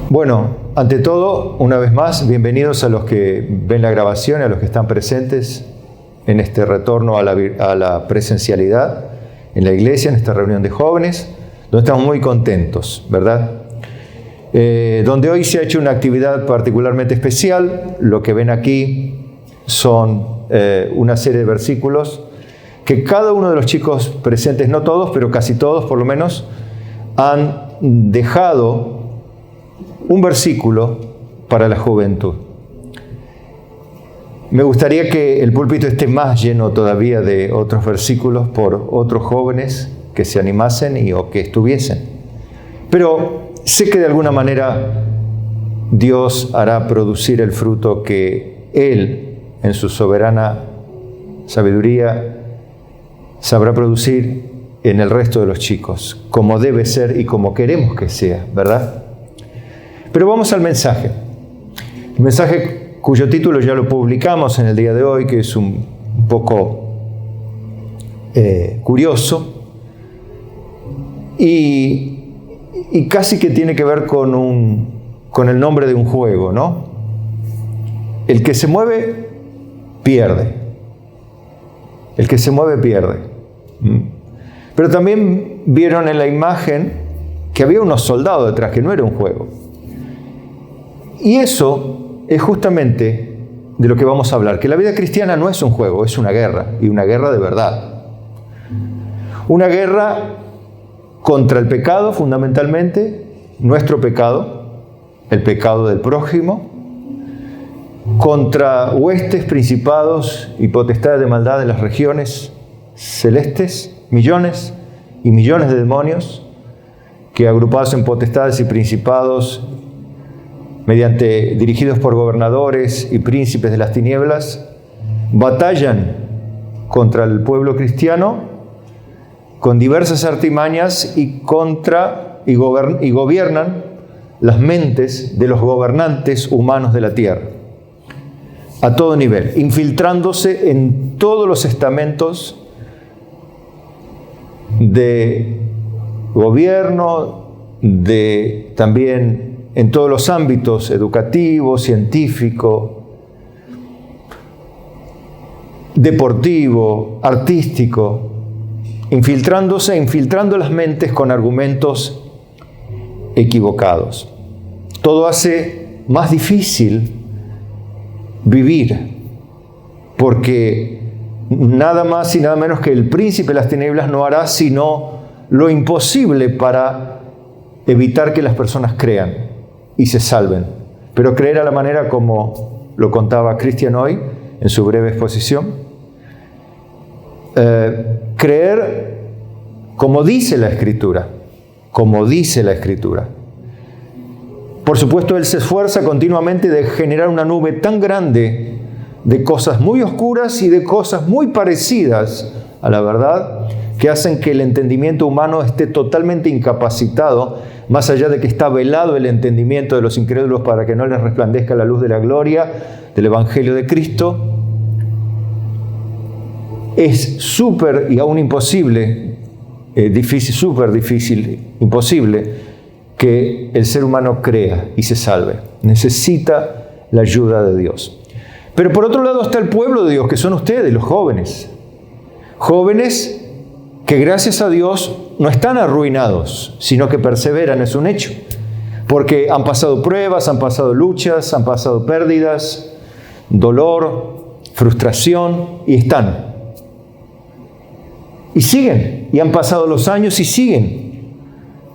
Bueno, ante todo, una vez más, bienvenidos a los que ven la grabación y a los que están presentes en este retorno a la presencialidad en la iglesia, en esta reunión de jóvenes, donde estamos muy contentos, ¿verdad? Donde hoy se ha hecho una actividad particularmente especial. Lo que ven aquí son una serie de versículos que cada uno de los chicos presentes, no todos, pero casi todos por lo menos, han dejado un versículo para la juventud. Me gustaría que el púlpito esté más lleno todavía de otros versículos por otros jóvenes que se animasen o que estuviesen. Pero sé que de alguna manera Dios hará producir el fruto que Él, en su soberana sabiduría, sabrá producir en el resto de los chicos, como debe ser y como queremos que sea, ¿verdad? Pero vamos al mensaje. El mensaje cuyo título ya lo publicamos en el día de hoy, que es un poco curioso y casi que tiene que ver con el nombre de un juego, ¿no? El que se mueve, pierde. El que se mueve, pierde. Pero también vieron en la imagen que había unos soldados detrás, que no era un juego. Y eso es justamente de lo que vamos a hablar, que la vida cristiana no es un juego, es una guerra, y una guerra de verdad. Una guerra contra el pecado, fundamentalmente, nuestro pecado, el pecado del prójimo, contra huestes, principados y potestades de maldad de las regiones celestes, millones y millones de demonios que, agrupados en potestades y principados, dirigidos por gobernadores y príncipes de las tinieblas, batallan contra el pueblo cristiano con diversas artimañas y gobiernan las mentes de los gobernantes humanos de la tierra, a todo nivel, infiltrándose en todos los estamentos de gobierno, también en todos los ámbitos educativo, científico, deportivo, artístico, infiltrando las mentes con argumentos equivocados. Todo hace más difícil vivir, porque nada más y nada menos que el príncipe de las tinieblas no hará sino lo imposible para evitar que las personas crean y se salven. Pero creer a la manera como lo contaba Cristian hoy en su breve exposición. Creer como dice la Escritura. Como dice la Escritura. Por supuesto, Él se esfuerza continuamente de generar una nube tan grande de cosas muy oscuras y de cosas muy parecidas a la verdad, que hacen que el entendimiento humano esté totalmente incapacitado, más allá de que está velado el entendimiento de los incrédulos para que no les resplandezca la luz de la gloria del Evangelio de Cristo. Es súper y aún imposible, imposible, que el ser humano crea y se salve. Necesita la ayuda de Dios. Pero por otro lado está el pueblo de Dios, que son ustedes, los jóvenes. Jóvenes que gracias a Dios no están arruinados, sino que perseveran, es un hecho. Porque han pasado pruebas, han pasado luchas, han pasado pérdidas, dolor, frustración, y están. Y siguen, y han pasado los años y siguen.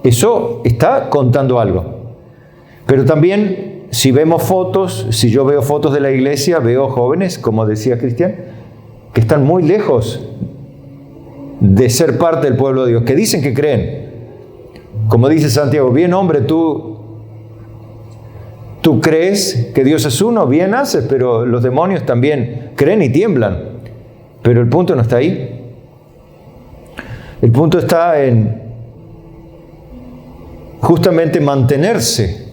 Eso está contando algo. Pero también, si yo veo fotos de la iglesia, veo jóvenes, como decía Cristian, que están muy lejos de ser parte del pueblo de Dios, que dicen que creen. Como dice Santiago, bien hombre, tú crees que Dios es uno, bien haces, pero los demonios también creen y tiemblan. Pero el punto no está ahí. El punto está en justamente mantenerse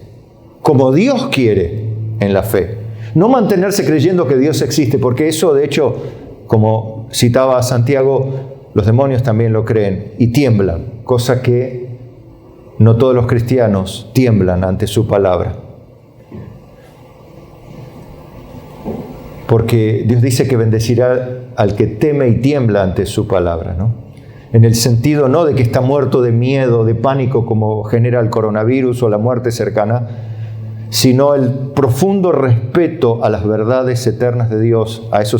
como Dios quiere en la fe. No mantenerse creyendo que Dios existe, porque eso, de hecho, como citaba Santiago, los demonios también lo creen y tiemblan, cosa que no todos los cristianos tiemblan ante su palabra. Porque Dios dice que bendecirá al que teme y tiembla ante su palabra, ¿no? En el sentido no de que está muerto de miedo, de pánico, como genera el coronavirus o la muerte cercana, sino el profundo respeto a las verdades eternas de Dios. A eso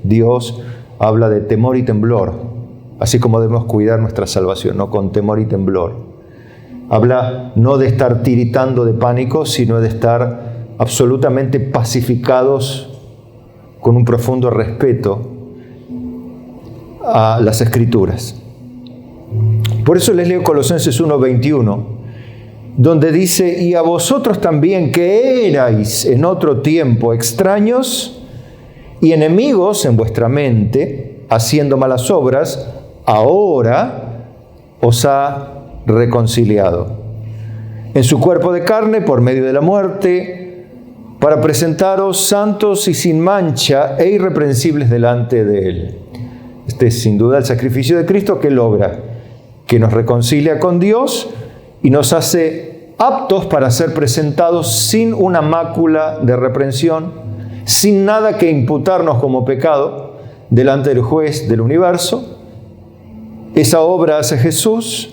Dios habla de temor y temblor, así como debemos cuidar nuestra salvación, ¿no? Con temor y temblor. Habla no de estar tiritando de pánico, sino de estar absolutamente pacificados con un profundo respeto a las Escrituras. Por eso les leo Colosenses 1:21, donde dice: y a vosotros también, que erais en otro tiempo extraños y enemigos en vuestra mente, haciendo malas obras, ahora os ha reconciliado en su cuerpo de carne por medio de la muerte, para presentaros santos y sin mancha e irreprensibles delante de Él. Este es sin duda el sacrificio de Cristo, que logra, que nos reconcilia con Dios y nos hace aptos para ser presentados sin una mácula de reprensión, sin nada que imputarnos como pecado delante del juez del universo. Esa obra hace Jesús.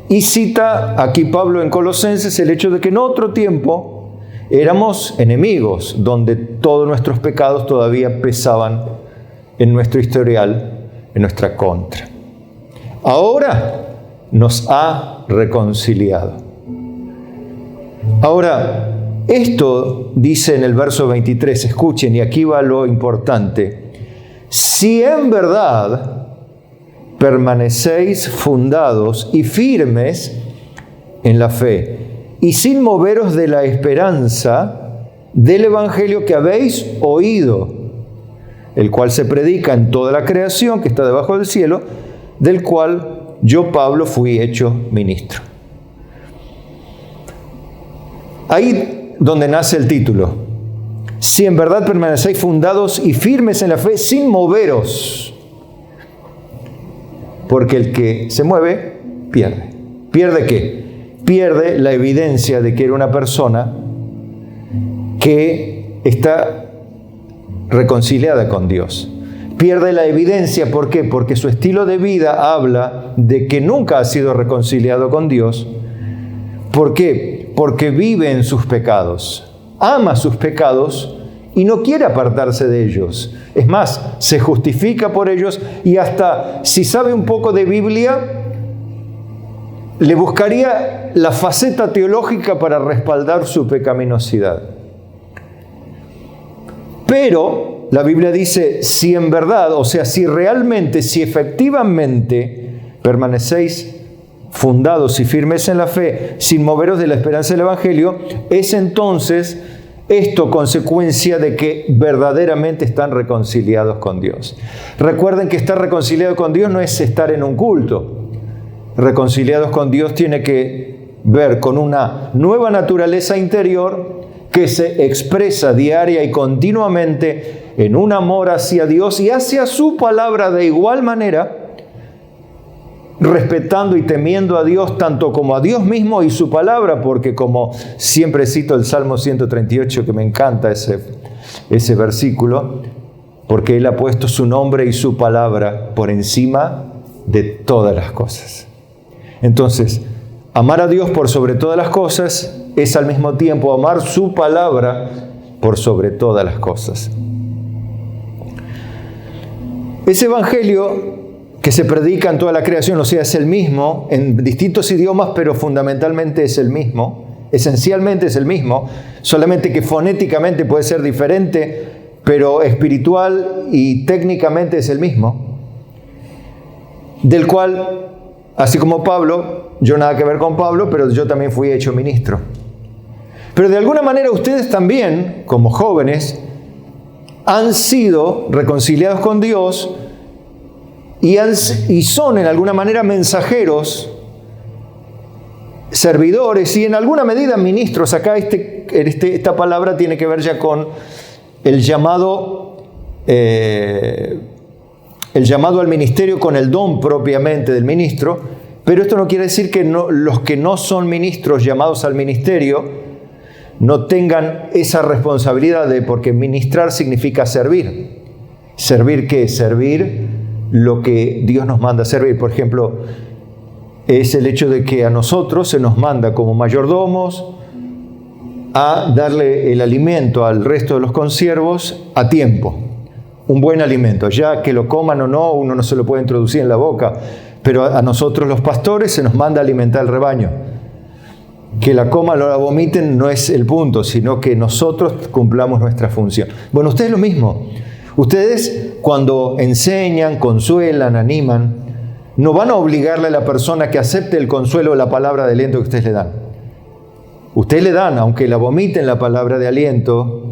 Y cita aquí Pablo en Colosenses el hecho de que en otro tiempo éramos enemigos, donde todos nuestros pecados todavía pesaban en nuestro historial, en nuestra contra. Ahora nos ha reconciliado. Ahora, esto dice en el verso 23, escuchen, y aquí va lo importante: si en verdad permanecéis fundados y firmes en la fe, y sin moveros de la esperanza del Evangelio que habéis oído, el cual se predica en toda la creación que está debajo del cielo, del cual yo, Pablo, fui hecho ministro. Ahí donde nace el título. Si en verdad permanecéis fundados y firmes en la fe, sin moveros. Porque el que se mueve, pierde. ¿Pierde qué? Pierde la evidencia de que era una persona que está reconciliada con Dios. Pierde la evidencia, ¿por qué? Porque su estilo de vida habla de que nunca ha sido reconciliado con Dios. ¿Por qué? Porque vive en sus pecados, ama sus pecados y no quiere apartarse de ellos. Es más, se justifica por ellos y hasta si sabe un poco de Biblia, le buscaría la faceta teológica para respaldar su pecaminosidad. Pero la Biblia dice, si en verdad, o sea, si realmente, si efectivamente permanecéis fundados y firmes en la fe, sin moveros de la esperanza del Evangelio, es entonces esto consecuencia de que verdaderamente están reconciliados con Dios. Recuerden que estar reconciliado con Dios no es estar en un culto. Reconciliados con Dios tiene que ver con una nueva naturaleza interior que se expresa diaria y continuamente en un amor hacia Dios y hacia su palabra de igual manera, respetando y temiendo a Dios tanto como a Dios mismo y su palabra, porque como siempre cito el Salmo 138, que me encanta ese versículo, porque Él ha puesto su nombre y su palabra por encima de todas las cosas. Entonces, amar a Dios por sobre todas las cosas es al mismo tiempo amar su palabra por sobre todas las cosas. Ese evangelio que se predica en toda la creación, o sea, es el mismo, en distintos idiomas, pero fundamentalmente es el mismo, esencialmente es el mismo, solamente que fonéticamente puede ser diferente, pero espiritual y técnicamente es el mismo, del cual, así como Pablo, yo nada que ver con Pablo, pero yo también fui hecho ministro. Pero de alguna manera ustedes también, como jóvenes, han sido reconciliados con Dios y son en alguna manera mensajeros, servidores y en alguna medida ministros. Acá esta palabra tiene que ver ya con el llamado al ministerio, con el don propiamente del ministro, Pero esto no quiere decir que los que no son ministros llamados al ministerio no tengan esa responsabilidad porque ministrar significa servir. ¿Servir qué? Servir lo que Dios nos manda a servir. Por ejemplo, es el hecho de que a nosotros se nos manda como mayordomos a darle el alimento al resto de los consiervos a tiempo. Un buen alimento, ya que lo coman o no, uno no se lo puede introducir en la boca, pero a nosotros los pastores se nos manda a alimentar el rebaño. Que la coman o la vomiten no es el punto, sino que nosotros cumplamos nuestra función. Bueno, ustedes lo mismo. Ustedes cuando enseñan, consuelan, animan, no van a obligarle a la persona que acepte el consuelo o la palabra de aliento que ustedes le dan. Ustedes le dan, aunque la vomiten la palabra de aliento,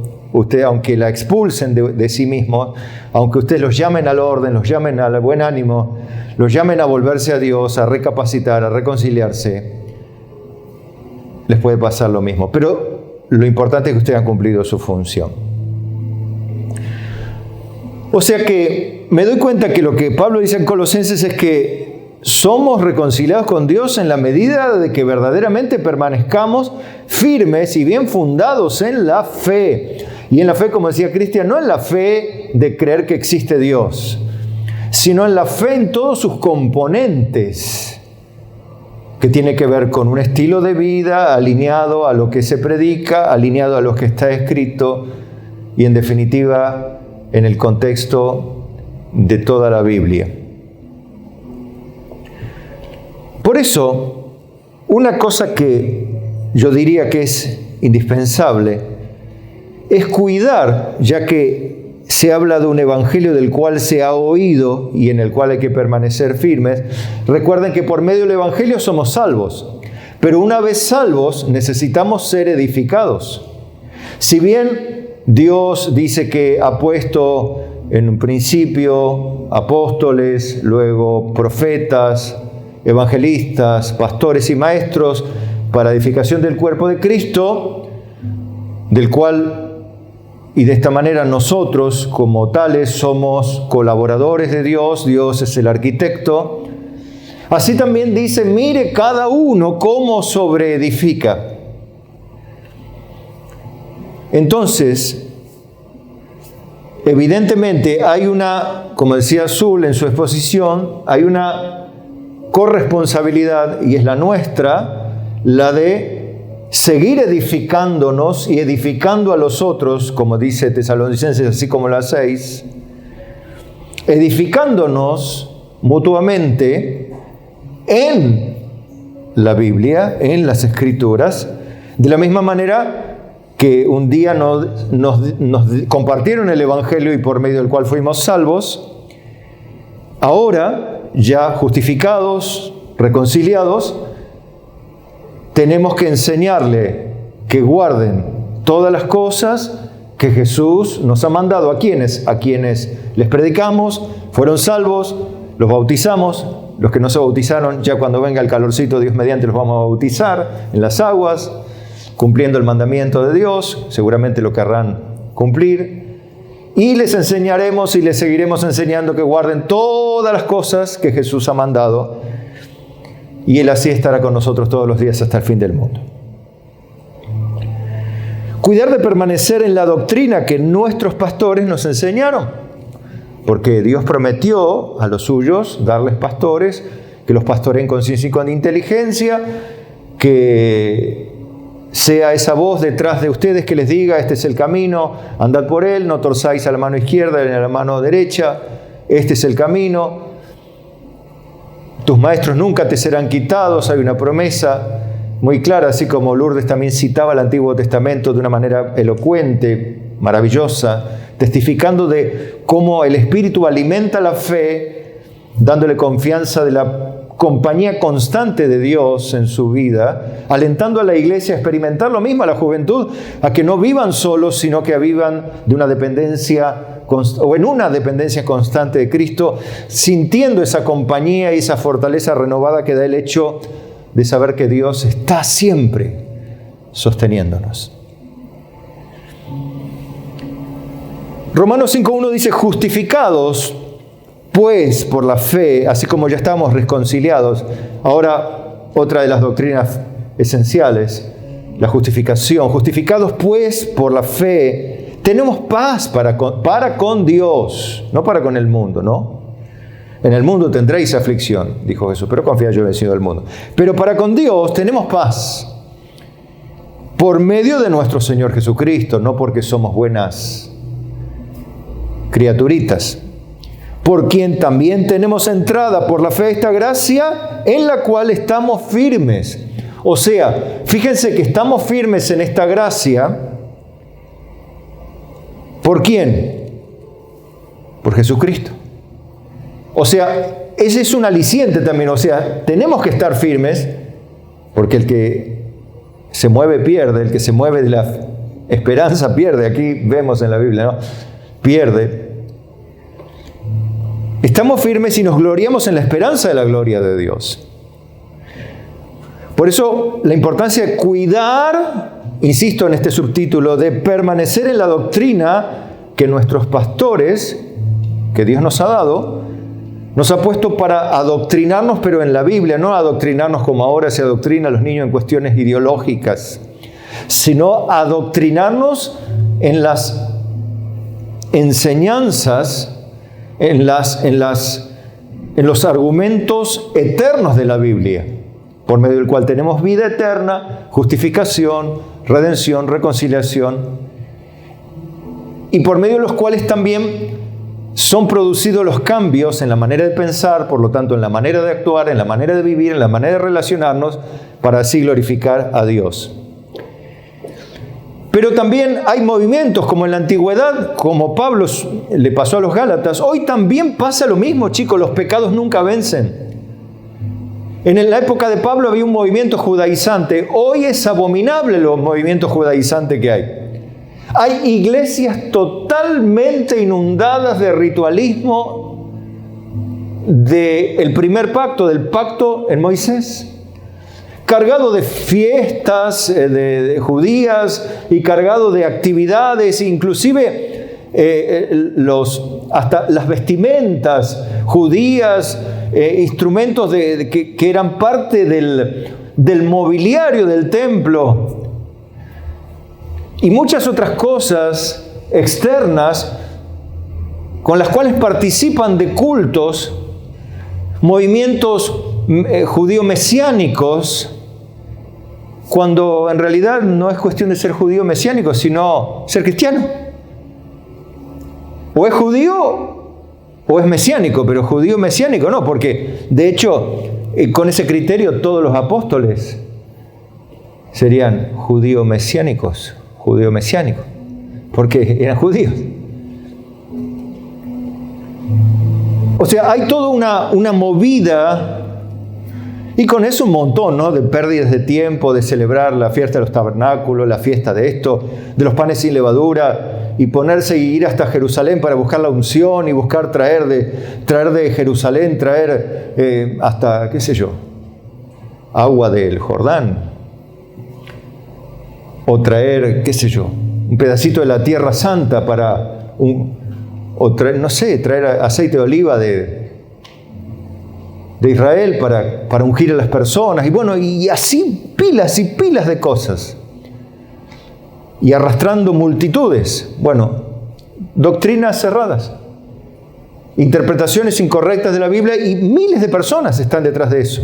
aunque la expulsen de sí mismos, aunque ustedes los llamen al orden, los llamen al buen ánimo, los llamen a volverse a Dios, a recapacitar, a reconciliarse, les puede pasar lo mismo. Pero lo importante es que ustedes han cumplido su función. O sea que me doy cuenta que lo que Pablo dice en Colosenses es que somos reconciliados con Dios en la medida de que verdaderamente permanezcamos firmes y bien fundados en la fe. Y en la fe, como decía Cristian, no en la fe de creer que existe Dios, sino en la fe en todos sus componentes, que tiene que ver con un estilo de vida alineado a lo que se predica, alineado a lo que está escrito y en definitiva en el contexto de toda la Biblia. Por eso, una cosa que yo diría que es indispensable es cuidar, ya que se habla de un evangelio del cual se ha oído y en el cual hay que permanecer firmes. Recuerden que por medio del evangelio somos salvos, pero una vez salvos necesitamos ser edificados. Si bien Dios dice que ha puesto en un principio apóstoles, luego profetas, evangelistas, pastores y maestros para edificación del cuerpo de Cristo, del cual y de esta manera nosotros como tales somos colaboradores de Dios, Dios es el arquitecto. Así también dice, mire cada uno cómo sobreedifica. Entonces, evidentemente hay una, como decía Azul en su exposición, hay una corresponsabilidad y es la nuestra, la de seguir edificándonos y edificando a los otros, como dice Tesalonicenses, así como las 6, edificándonos mutuamente en la Biblia, en las Escrituras, de la misma manera que un día nos compartieron el Evangelio y por medio del cual fuimos salvos, ahora ya justificados, reconciliados, tenemos que enseñarle que guarden todas las cosas que Jesús nos ha mandado. ¿A quiénes? A quienes les predicamos, fueron salvos, los bautizamos, los que no se bautizaron, ya cuando venga el calorcito, Dios mediante, los vamos a bautizar en las aguas, cumpliendo el mandamiento de Dios, seguramente lo querrán cumplir. Y les enseñaremos y les seguiremos enseñando que guarden todas las cosas que Jesús ha mandado. Y Él así estará con nosotros todos los días hasta el fin del mundo. Cuidar de permanecer en la doctrina que nuestros pastores nos enseñaron. Porque Dios prometió a los suyos darles pastores, que los pastoreen con ciencia y con inteligencia, que sea esa voz detrás de ustedes que les diga, este es el camino, andad por él, no torzáis a la mano izquierda ni a la mano derecha, este es el camino. Tus maestros nunca te serán quitados. Hay una promesa muy clara, así como Lourdes también citaba el Antiguo Testamento de una manera elocuente, maravillosa, testificando de cómo el Espíritu alimenta la fe, dándole confianza de la compañía constante de Dios en su vida, alentando a la iglesia a experimentar lo mismo, a la juventud, a que no vivan solos, sino que vivan de una dependencia o en una dependencia constante de Cristo, sintiendo esa compañía y esa fortaleza renovada que da el hecho de saber que Dios está siempre sosteniéndonos. Romanos 5.1 dice, justificados pues por la fe, así como ya estamos reconciliados, ahora otra de las doctrinas esenciales, la justificación. Justificados pues por la fe, tenemos paz para con Dios, no para con el mundo, ¿no? En el mundo tendréis aflicción, dijo Jesús, pero confía, yo he vencido el mundo. Pero para con Dios tenemos paz por medio de nuestro Señor Jesucristo, no porque somos buenas criaturitas, por quien también tenemos entrada por la fe a esta gracia en la cual estamos firmes. O sea, fíjense que estamos firmes en esta gracia. ¿Por quién? Por Jesucristo. O sea, ese es un aliciente también. O sea, tenemos que estar firmes porque el que se mueve pierde, el que se mueve de la esperanza pierde. Aquí vemos en la Biblia, ¿no? Pierde. Estamos firmes y nos gloriamos en la esperanza de la gloria de Dios. Por eso la importancia de cuidar, insisto en este subtítulo, de permanecer en la doctrina que nuestros pastores, que Dios nos ha dado, nos ha puesto para adoctrinarnos, pero en la Biblia, no adoctrinarnos como ahora se adoctrina a los niños en cuestiones ideológicas, sino adoctrinarnos en las enseñanzas, en los argumentos eternos de la Biblia, por medio del cual tenemos vida eterna, justificación, redención, reconciliación, y por medio de los cuales también son producidos los cambios en la manera de pensar, por lo tanto en la manera de actuar, en la manera de vivir, en la manera de relacionarnos, para así glorificar a Dios. Pero también hay movimientos como en la antigüedad, como Pablo le pasó a los Gálatas. Hoy también pasa lo mismo, chicos, los pecados nunca vencen. En la época de Pablo había un movimiento judaizante. Hoy es abominable los movimientos judaizantes que hay. Hay iglesias totalmente inundadas de ritualismo del primer pacto, del pacto en Moisés. Cargado de fiestas de judías y cargado de actividades, inclusive hasta las vestimentas judías, instrumentos que eran parte del mobiliario del templo y muchas otras cosas externas con las cuales participan de cultos, movimientos judío-mesiánicos, cuando en realidad no es cuestión de ser judío mesiánico, sino ser cristiano. O es judío o es mesiánico, pero judío mesiánico no, porque de hecho con ese criterio todos los apóstoles serían judío mesiánicos, porque eran judíos. O sea, hay toda una movida. Y con eso un montón, ¿no? De pérdidas de tiempo, de celebrar la fiesta de los tabernáculos, la fiesta de esto, de los panes sin levadura, y ponerse y ir hasta Jerusalén para buscar la unción y buscar traer de Jerusalén, hasta, qué sé yo, agua del Jordán. O traer, qué sé yo, un pedacito de la Tierra Santa traer aceite de oliva de Israel para ungir a las personas, y bueno, y así pilas y pilas de cosas, y arrastrando multitudes. Bueno, doctrinas cerradas, interpretaciones incorrectas de la Biblia, y miles de personas están detrás de eso.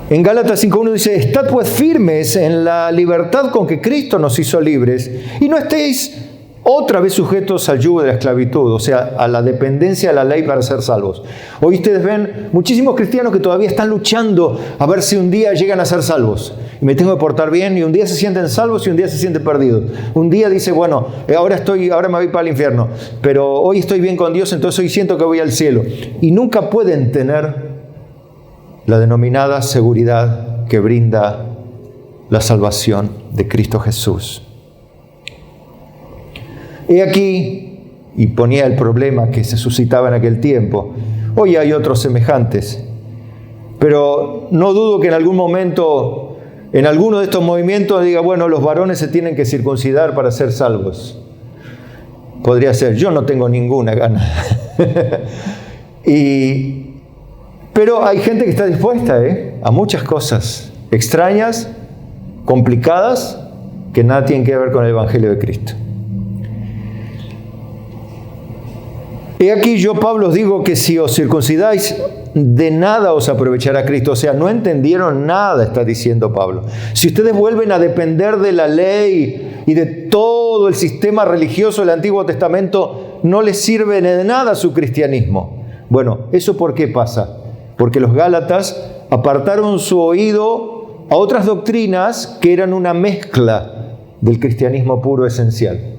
En Gálatas 5:1 dice: estad pues firmes en la libertad con que Cristo nos hizo libres, y no estéis otra vez sujetos al yugo de la esclavitud, o sea, a la dependencia de la ley para ser salvos. Hoy ustedes ven muchísimos cristianos que todavía están luchando a ver si un día llegan a ser salvos. Y me tengo que portar bien, y un día se sienten salvos y un día se sienten perdidos. Un día dice, bueno, ahora me voy para el infierno, pero hoy estoy bien con Dios, entonces hoy siento que voy al cielo. Y nunca pueden tener la denominada seguridad que brinda la salvación de Cristo Jesús. He aquí, y ponía el problema que se suscitaba en aquel tiempo. Hoy hay otros semejantes, pero no dudo que en algún momento, en alguno de estos movimientos diga, bueno, los varones se tienen que circuncidar para ser salvos. podría ser, yo no tengo ninguna gana. Pero hay gente que está dispuesta a muchas cosas extrañas, complicadas, que nada tienen que ver con el Evangelio de Cristo. He aquí yo, Pablo, os digo que si os circuncidáis, de nada os aprovechará Cristo. O sea, no entendieron nada, está diciendo Pablo. Si ustedes vuelven a depender de la ley y de todo el sistema religioso del Antiguo Testamento, no les sirve de nada su cristianismo. Bueno, ¿eso por qué pasa? Porque los Gálatas apartaron su oído a otras doctrinas que eran una mezcla del cristianismo puro esencial.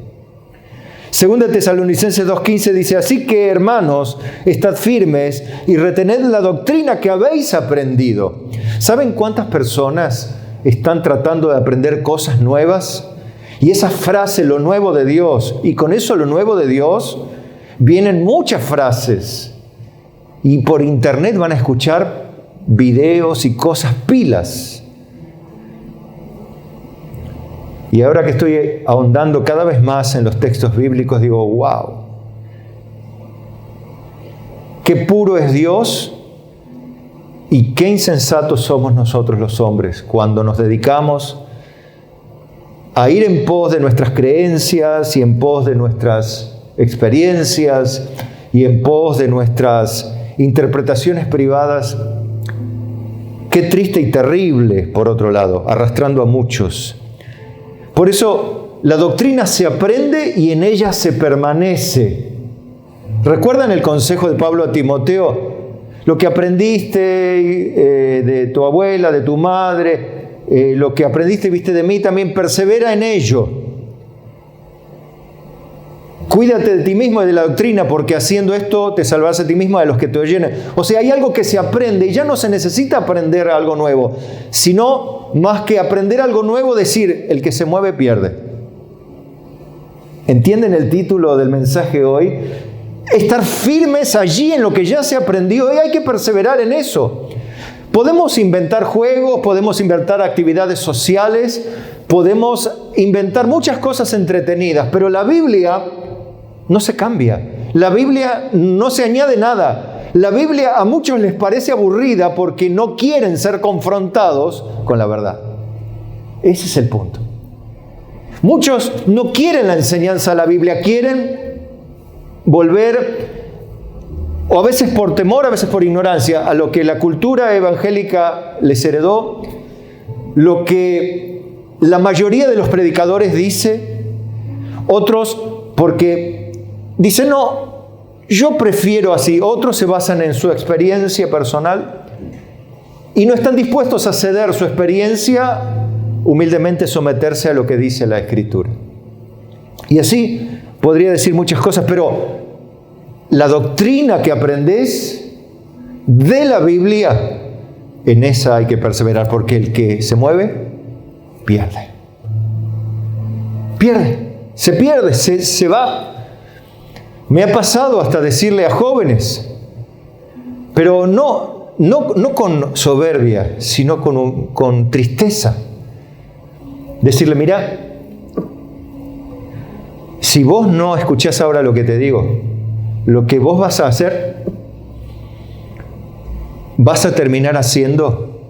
Segunda Tesalonicenses 2:15 dice, así que, hermanos, estad firmes y retened la doctrina que habéis aprendido. ¿Saben cuántas personas están tratando de aprender cosas nuevas? Y esa frase, lo nuevo de Dios, y con eso lo nuevo de Dios, vienen muchas frases. Y por internet van a escuchar videos y cosas pilas. Y ahora que estoy ahondando cada vez más en los textos bíblicos, digo, wow, qué puro es Dios y qué insensatos somos nosotros los hombres cuando nos dedicamos a ir en pos de nuestras creencias y en pos de nuestras experiencias y en pos de nuestras interpretaciones privadas. Qué triste y terrible, por otro lado, arrastrando a muchos. Por eso la doctrina se aprende y en ella se permanece. ¿Recuerdan el consejo de Pablo a Timoteo? Lo que aprendiste de tu abuela, de tu madre, lo que aprendiste y viste de mí, también persevera en ello. Cuídate de ti mismo y de la doctrina, porque haciendo esto te salvarás a ti mismo de los que te oyen. O sea, hay algo que se aprende y ya no se necesita aprender algo nuevo, sino más que aprender algo nuevo, decir, el que se mueve pierde. ¿Entienden el título del mensaje hoy? Estar firmes allí en lo que ya se aprendió y hay que perseverar en eso. Podemos inventar juegos, podemos inventar actividades sociales, podemos inventar muchas cosas entretenidas, pero la Biblia no se cambia. La Biblia no se añade nada. La Biblia a muchos les parece aburrida porque no quieren ser confrontados con la verdad. Ese es el punto. Muchos no quieren la enseñanza de la Biblia, quieren volver, o a veces por temor, a veces por ignorancia, a lo que la cultura evangélica les heredó, lo que la mayoría de los predicadores dice, otros porque dicen, no, yo prefiero así. Otros se basan en su experiencia personal y no están dispuestos a ceder su experiencia, humildemente someterse a lo que dice la Escritura. Y así podría decir muchas cosas, pero la doctrina que aprendes de la Biblia, en esa hay que perseverar, porque el que se mueve, pierde. Se pierde, se va. Me ha pasado hasta decirle a jóvenes, pero no con soberbia, sino con tristeza. Decirle, mira, si vos no escuchás ahora lo que te digo, lo que vos vas a hacer, vas a terminar haciendo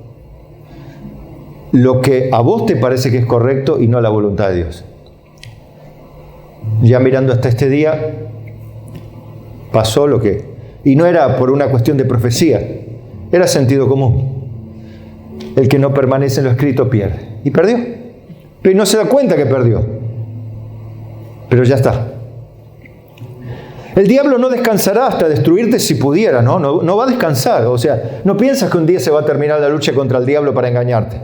lo que a vos te parece que es correcto y no la voluntad de Dios. Ya mirando hasta este día, pasó lo que... Y no era por una cuestión de profecía, era sentido común. El que no permanece en lo escrito pierde. Y perdió. Pero no se da cuenta que perdió. Pero ya está. El diablo no descansará hasta destruirte si pudiera, ¿no? No va a descansar. O sea, no piensas que un día se va a terminar la lucha contra el diablo para engañarte.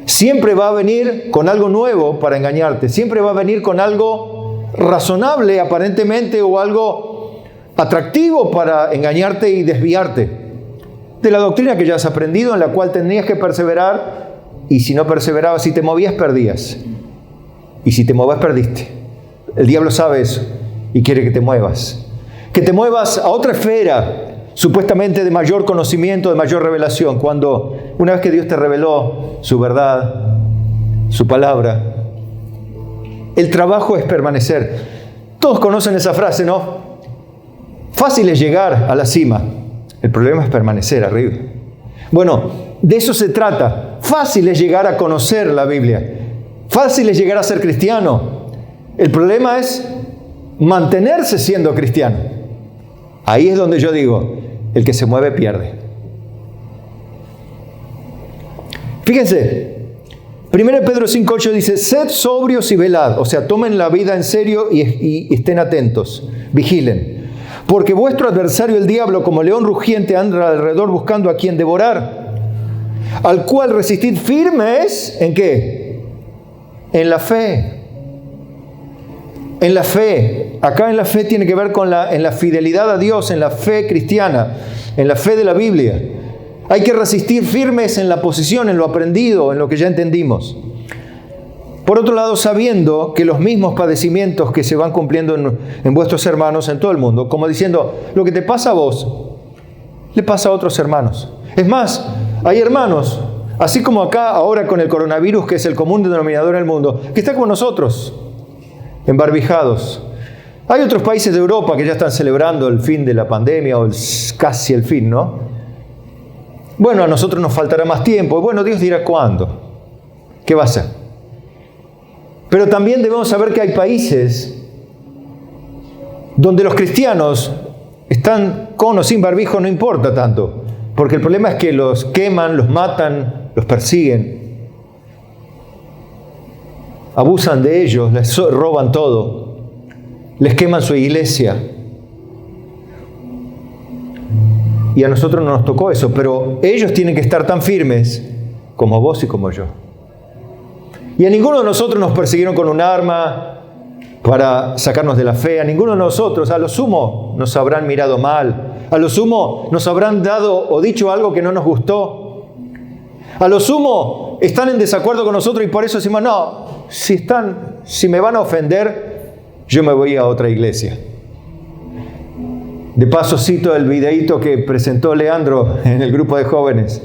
Siempre va a venir con algo nuevo para engañarte. Siempre va a venir con algo razonable aparentemente o algo atractivo para engañarte y desviarte de la doctrina que ya has aprendido, en la cual tenías que perseverar, y si no perseverabas, si te movías, perdías. Y si te movías, perdiste. El diablo sabe eso y quiere que te muevas. Que te muevas a otra esfera, supuestamente de mayor conocimiento, de mayor revelación, cuando una vez que Dios te reveló su verdad, su palabra, el trabajo es permanecer. Todos conocen esa frase, ¿no? Fácil es llegar a la cima. El problema es permanecer arriba. Bueno, de eso se trata. Fácil es llegar a conocer la Biblia. Fácil es llegar a ser cristiano. El problema es mantenerse siendo cristiano. Ahí es donde yo digo, el que se mueve pierde. Fíjense, 1 Pedro 5:8 dice, sed sobrios y velad. O sea, tomen la vida en serio y estén atentos, vigilen. Porque vuestro adversario el diablo, como león rugiente, anda alrededor buscando a quien devorar. Al cual resistid firmes, ¿en qué? En la fe. En la fe. Acá en la fe tiene que ver con en la fidelidad a Dios, en la fe cristiana, en la fe de la Biblia. Hay que resistir firmes en la posición, en lo aprendido, en lo que ya entendimos. Por otro lado, sabiendo que los mismos padecimientos que se van cumpliendo en vuestros hermanos en todo el mundo, como diciendo, lo que te pasa a vos, le pasa a otros hermanos. Es más, hay hermanos, así como acá ahora con el coronavirus, que es el común denominador en el mundo, que está con nosotros, embarbijados. Hay otros países de Europa que ya están celebrando el fin de la pandemia, o casi el fin, ¿no? Bueno, a nosotros nos faltará más tiempo. Bueno, Dios dirá cuándo. ¿Qué va a hacer? Pero también debemos saber que hay países donde los cristianos están con o sin barbijo, no importa tanto. Porque el problema es que los queman, los matan, los persiguen. Abusan de ellos, les roban todo. Les queman su iglesia. Y a nosotros no nos tocó eso, pero ellos tienen que estar tan firmes como vos y como yo. Y a ninguno de nosotros nos persiguieron con un arma para sacarnos de la fe. A ninguno de nosotros, a lo sumo, nos habrán mirado mal. A lo sumo, nos habrán dado o dicho algo que no nos gustó. A lo sumo, están en desacuerdo con nosotros y por eso decimos, no, si me van a ofender, yo me voy a otra iglesia. De paso cito el videíto que presentó Leandro en el grupo de jóvenes,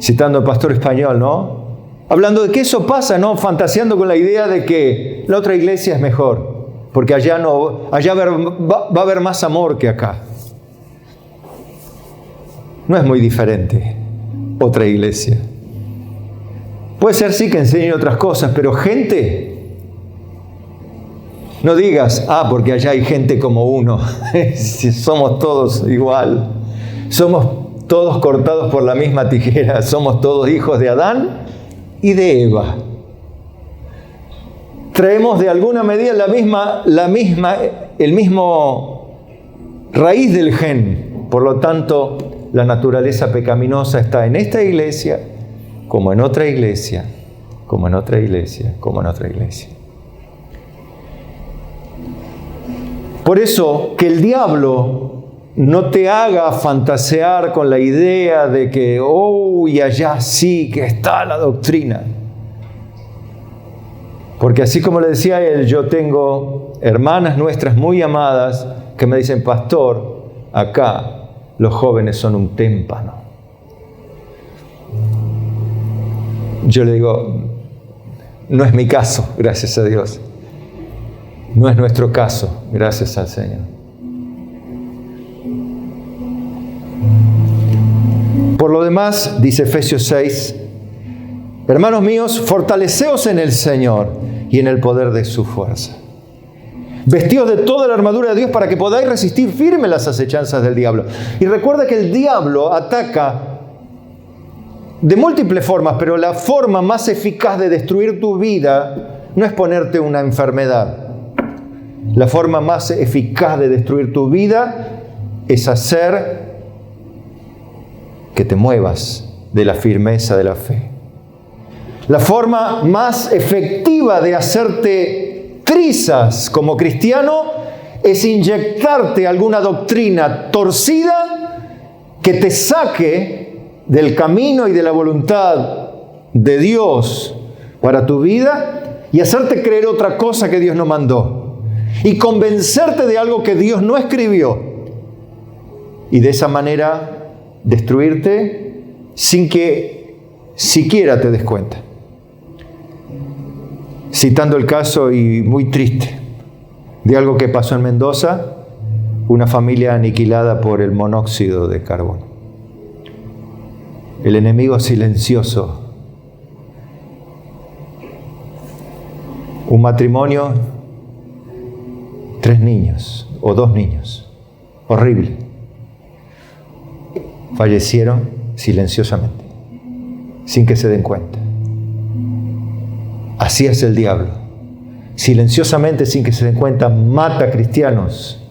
citando al pastor español, ¿no? Hablando de que eso pasa, ¿no? Fantaseando con la idea de que la otra iglesia es mejor, porque allá va a haber más amor que acá. No es muy diferente otra iglesia. Puede ser sí que enseñen otras cosas, pero gente, no digas, porque allá hay gente como uno. Si somos todos igual. Somos todos cortados por la misma tijera. Somos todos hijos de Adán y de Eva. Traemos de alguna medida el mismo raíz del gen. Por lo tanto, la naturaleza pecaminosa está en esta iglesia, como en otra iglesia, como en otra iglesia, como en otra iglesia. Por eso, que el diablo no te haga fantasear con la idea de que, y allá sí que está la doctrina. Porque así como le decía él, yo tengo hermanas nuestras muy amadas que me dicen, pastor, acá los jóvenes son un témpano. Yo le digo, no es mi caso, gracias a Dios. No es nuestro caso, gracias al Señor. Por lo demás, dice Efesios 6, hermanos míos, fortaleceos en el Señor y en el poder de su fuerza. Vestíos de toda la armadura de Dios para que podáis resistir firme las acechanzas del diablo. Y recuerda que el diablo ataca de múltiples formas, pero la forma más eficaz de destruir tu vida no es ponerte una enfermedad. La forma más eficaz de destruir tu vida es hacer que te muevas de la firmeza de la fe. La forma más efectiva de hacerte trizas como cristiano es inyectarte alguna doctrina torcida que te saque del camino y de la voluntad de Dios para tu vida y hacerte creer otra cosa que Dios no mandó. Y convencerte de algo que Dios no escribió. Y de esa manera destruirte sin que siquiera te des cuenta. Citando el caso y muy triste de algo que pasó en Mendoza, una familia aniquilada por el monóxido de carbono. El enemigo silencioso. Un matrimonio, 3 niños o 2 niños. Horrible. Fallecieron silenciosamente, sin que se den cuenta. Así es el diablo. Silenciosamente, sin que se den cuenta, mata a cristianos,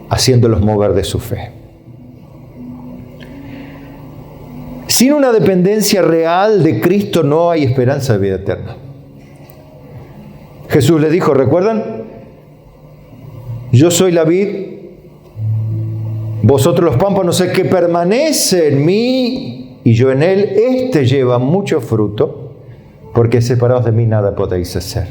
haciéndolos mover de su fe. Sin una dependencia real de Cristo no hay esperanza de vida eterna. Jesús les dijo, ¿recuerdan? Yo soy la vid, vosotros los pámpanos, el que permanece en mí y yo en él, éste lleva mucho fruto, porque separados de mí nada podéis hacer.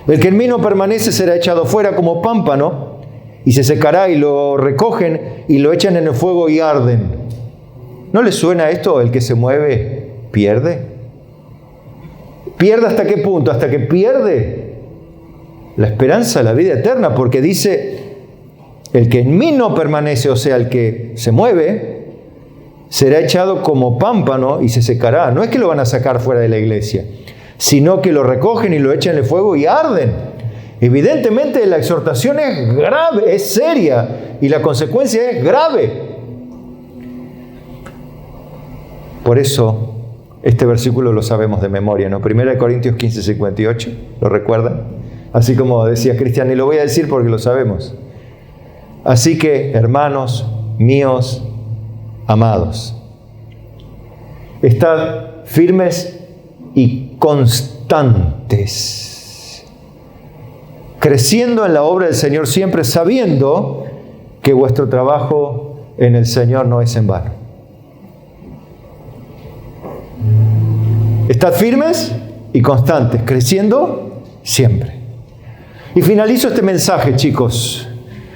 El que en mí no permanece será echado fuera como pámpano y se secará, y lo recogen y lo echan en el fuego y arden. ¿No les suena esto? El que se mueve pierde. ¿Pierde hasta qué punto? Hasta que pierde la esperanza de la vida eterna, porque dice, el que en mí no permanece, o sea, el que se mueve, será echado como pámpano y se secará. No es que lo van a sacar fuera de la iglesia, sino que lo recogen y lo echan en el fuego y arden. Evidentemente la exhortación es grave, es seria, y la consecuencia es grave. Por eso, este versículo lo sabemos de memoria, ¿no? 1 Corintios 15, 58, ¿lo recuerdan? Así como decía Cristian, y lo voy a decir porque lo sabemos. Así que, hermanos míos, amados, estad firmes y constantes, creciendo en la obra del Señor siempre, sabiendo que vuestro trabajo en el Señor no es en vano. Estad firmes y constantes, creciendo siempre. Y finalizo este mensaje, chicos,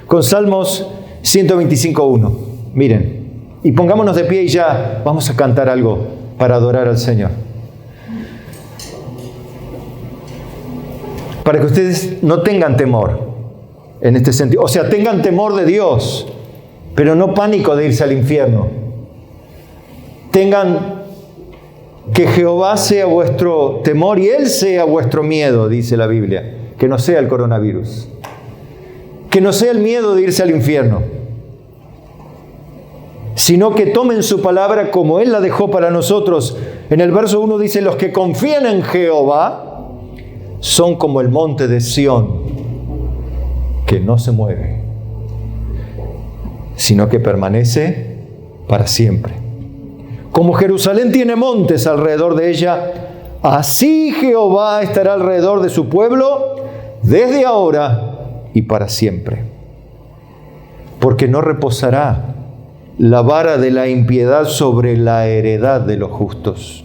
con Salmos 125:1. Miren, y pongámonos de pie y ya vamos a cantar algo para adorar al Señor. Para que ustedes no tengan temor en este sentido. O sea, tengan temor de Dios, pero no pánico de irse al infierno. Tengan que Jehová sea vuestro temor y Él sea vuestro miedo, dice la Biblia. Que no sea el coronavirus. Que no sea el miedo de irse al infierno. Sino que tomen su palabra como Él la dejó para nosotros. En el verso 1 dice, los que confían en Jehová son como el monte de Sión, que no se mueve, sino que permanece para siempre. Como Jerusalén tiene montes alrededor de ella, así Jehová estará alrededor de su pueblo desde ahora y para siempre. Porque no reposará la vara de la impiedad sobre la heredad de los justos.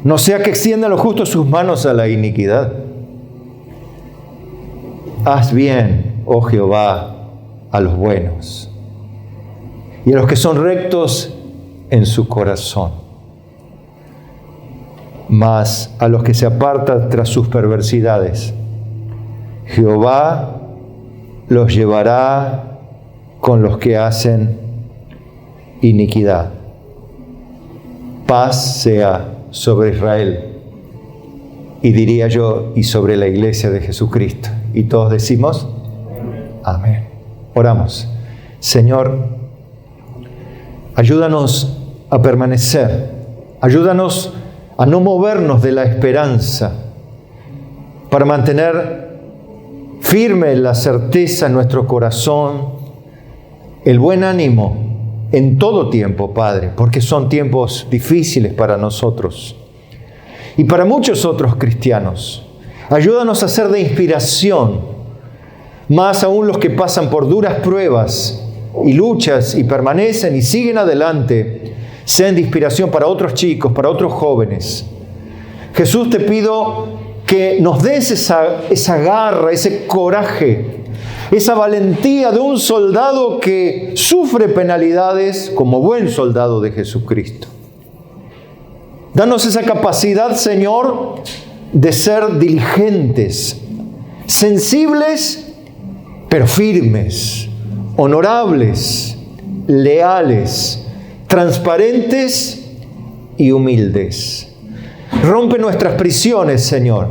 No sea que extiendan los justos sus manos a la iniquidad. Haz bien, oh Jehová, a los buenos y a los que son rectos en su corazón. Mas a los que se apartan tras sus perversidades, Jehová los llevará con los que hacen iniquidad. Paz sea sobre Israel, y diría yo, y sobre la iglesia de Jesucristo. Y todos decimos, amén. Oramos. Señor, ayúdanos a permanecer, ayúdanos a no movernos de la esperanza, para mantener firme la certeza en nuestro corazón, el buen ánimo en todo tiempo, Padre, porque son tiempos difíciles para nosotros y para muchos otros cristianos. Ayúdanos a ser de inspiración, más aún los que pasan por duras pruebas y luchas y permanecen y siguen adelante, sean de inspiración para otros chicos, para otros jóvenes. Jesús, te pido que nos des esa garra, ese coraje, esa valentía de un soldado que sufre penalidades como buen soldado de Jesucristo. Danos esa capacidad, Señor, de ser diligentes sensibles pero firmes, honorables, leales, transparentes y humildes. Rompe nuestras prisiones, Señor.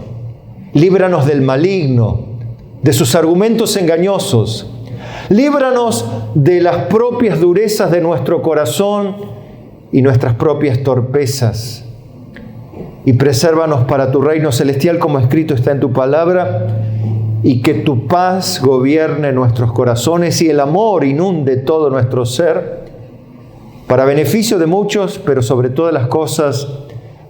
Líbranos del maligno, de sus argumentos engañosos. Líbranos de las propias durezas de nuestro corazón y nuestras propias torpezas. Y presérvanos para tu reino celestial, como escrito está en tu palabra, y que tu paz gobierne nuestros corazones y el amor inunde todo nuestro ser, para beneficio de muchos, pero sobre todas las cosas,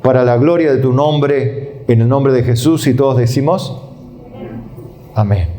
para la gloria de tu nombre, en el nombre de Jesús, y todos decimos, amén.